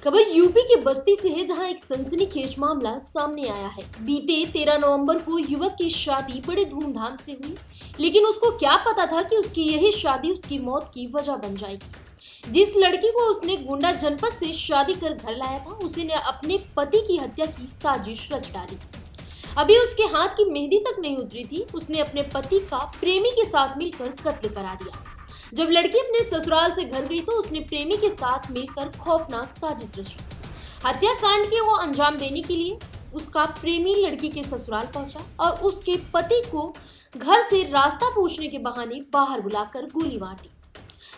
खबर यूपी के बस्ती से है, जहां एक सनसनीखेज मामला सामने आया है। बीते 13 नवंबर को युवक की शादी बड़े धूमधाम से हुई, लेकिन उसको क्या पता था कि उसकी यही शादी उसकी मौत की वजह बन जाएगी। जिस लड़की को उसने गोंडा जनपद से शादी कर घर लाया था, उसी ने अपने पति की हत्या की साजिश रच डाली। अभी उसके हाथ की मेहंदी तक नहीं उतरी थी, उसने अपने पति का प्रेमी के साथ मिलकर कत्ल करा दिया। जब लड़की अपने ससुराल से घर गई तो उसने प्रेमी के साथ मिलकर खौफनाक साजिश रची। हत्याकांड के वो अंजाम देने के लिए उसका प्रेमी लड़की के ससुराल पहुंचा और उसके पति को घर से रास्ता पूछने के बहाने बाहर बुलाकर गोली मार दी।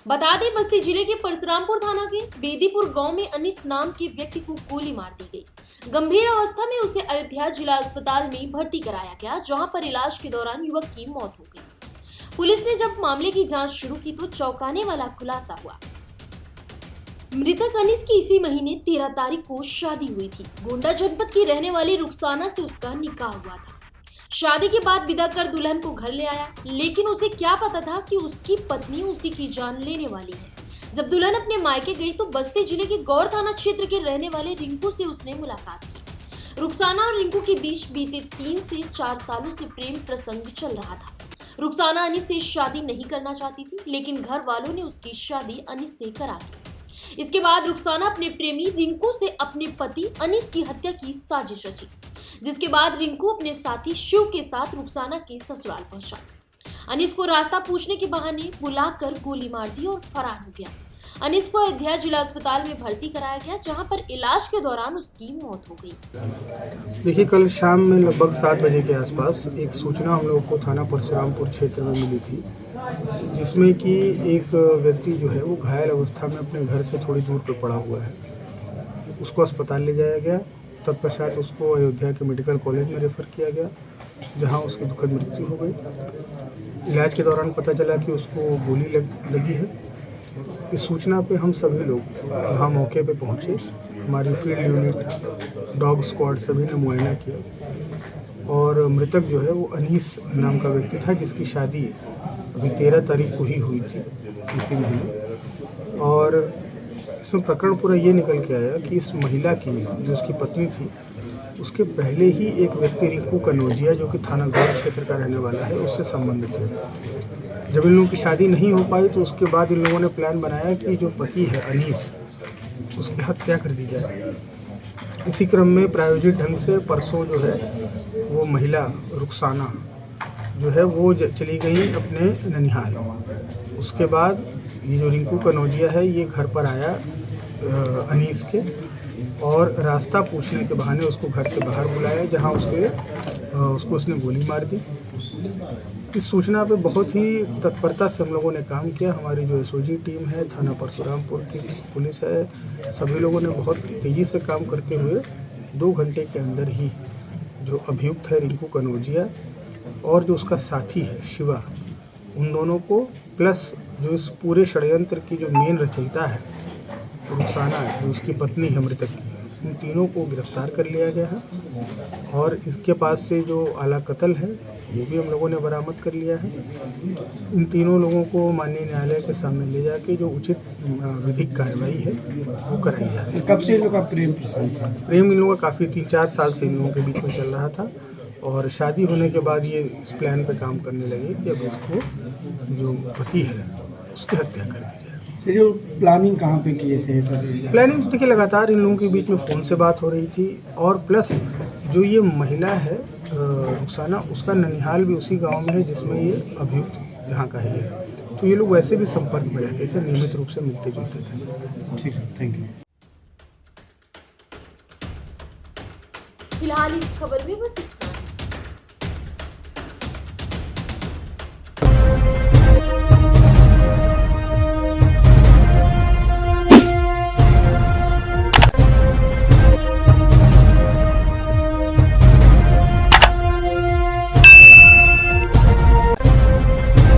बता दें, बस्ती जिले के परशुरामपुर थाना के बेदीपुर गांव में अनीस नाम के व्यक्ति को गोली मार दी गई। गंभीर अवस्था में उसे अयोध्या जिला अस्पताल में भर्ती कराया गया, जहां पर इलाज के दौरान युवक की मौत हो गई। पुलिस ने जब मामले की जांच शुरू की तो चौंकाने वाला खुलासा हुआ। मृतक अनीस की इसी महीने 13 तारीख को शादी हुई थी। गोंडा जनपद की रहने वाली रुखसाना से उसका निकाह हुआ था। शादी के बाद विदा कर दुल्हन को घर ले आया, लेकिन उसे क्या पता था कि उसकी पत्नी उसी की जान लेने वाली है। जब दुल्हन अपने मायके गई तो बस्ती जिले के गौर थाना क्षेत्र के रहने वाले रिंकू से उसने मुलाकात की। रुखसाना और रिंकू के बीच बीते 3 से 4 सालों से प्रेम प्रसंग चल रहा था। रुखसाना अनीस से शादी नहीं करना चाहती थी, लेकिन घर वालों ने उसकी शादी अनीस से करा दी। इसके बाद रुखसाना अपने प्रेमी रिंकू से अपने पति अनीस की हत्या की साजिश रची, जिसके बाद रिंकू अपने साथी शिव के साथ रुखसाना के ससुराल पहुंचा। अनीस को रास्ता पूछने के बहाने बुलाकर गोली मार दी और फरार हो गया। अनीस को अयोध्या जिला अस्पताल में भर्ती कराया गया, जहां पर इलाज के दौरान उसकी मौत हो गई। देखिए, कल शाम में लगभग 7 बजे के आसपास एक सूचना हम लोगों को थाना परशुरामपुर क्षेत्र में मिली थी, जिसमें कि एक व्यक्ति जो है वो घायल अवस्था में अपने घर से थोड़ी दूर पर पड़ा हुआ है। उसको अस्पताल ले जाया गया, तत्पश्चात उसको अयोध्या के मेडिकल कॉलेज में रेफर किया गया, जहां उसकी दुखद मृत्यु हो गई। इलाज के दौरान पता चला कि उसको गोली लगी है। इस सूचना पे हम सभी लोग वहाँ मौके पे पहुँचे। हमारी फील्ड यूनिट, डॉग स्क्वाड सभी ने मुआयना किया और मृतक जो है वो अनीस नाम का व्यक्ति था, जिसकी शादी अभी 13 तारीख को ही हुई थी इसी महीने। और इसमें प्रकरण पूरा ये निकल के आया कि इस महिला की, जो उसकी पत्नी थी, उसके पहले ही एक व्यक्ति रिंकू कनौजिया, जो कि थाना गौर क्षेत्र का रहने वाला है, उससे संबंधित है। जब इन लोगों की शादी नहीं हो पाई तो उसके बाद इन लोगों ने प्लान बनाया कि जो पति है अनीस, उसकी हत्या कर दी जाए। इसी क्रम में प्रायोजित ढंग से परसों जो है वो महिला रुखसाना जो है वो चली गई अपने ननिहाल। उसके बाद ये जो रिंकू कनौजिया है ये घर पर आया अनीस के, और रास्ता पूछने के बहाने उसको घर से बाहर बुलाया, जहां उसको उसने गोली मार दी। इस सूचना पे बहुत ही तत्परता से हम लोगों ने काम किया। हमारी जो एसओजी टीम है, थाना परशुरामपुर की पुलिस है, सभी लोगों ने बहुत तेज़ी से काम करते हुए 2 घंटे के अंदर ही जो अभियुक्त है रिंकू कनौजिया और जो उसका साथी है शिवा, उन दोनों को, प्लस जो इस पूरे षड्यंत्र की जो मेन रचयिता है रुखसाना, जो उसकी पत्नी है मृतक की, उन तीनों को गिरफ्तार कर लिया गया है। और इसके पास से जो आला कत्ल है वो भी हम लोगों ने बरामद कर लिया है। इन तीनों लोगों को माननीय न्यायालय के सामने ले जाके जो उचित विधिक कार्रवाई है वो कराई जाए। कब से इन लोगों का प्रेम प्रसंग था? प्रेम इन लोगों का काफ़ी 3-4 साल से इन लोगों के बीच में चल रहा था, और शादी होने के बाद ये इस प्लान पे काम करने लगे कि अब इसको, जो पति है, उसकी हत्या कर दी जाए। ये जो प्लानिंग कहाँ पे किए थे सर? प्लानिंग तो देखिए लगातार इन लोगों के बीच में फ़ोन से बात हो रही थी, और प्लस जो ये महिला है रुखसाना, उसका ननिहाल भी उसी गांव में है जिसमें ये अभियुक्त यहाँ का ही है। तो ये लोग वैसे भी संपर्क में रहते थे, नियमित रूप से मिलते जुलते थे। ठीक है, थैंक यू। फिलहाल इस खबर में बस इतना ही।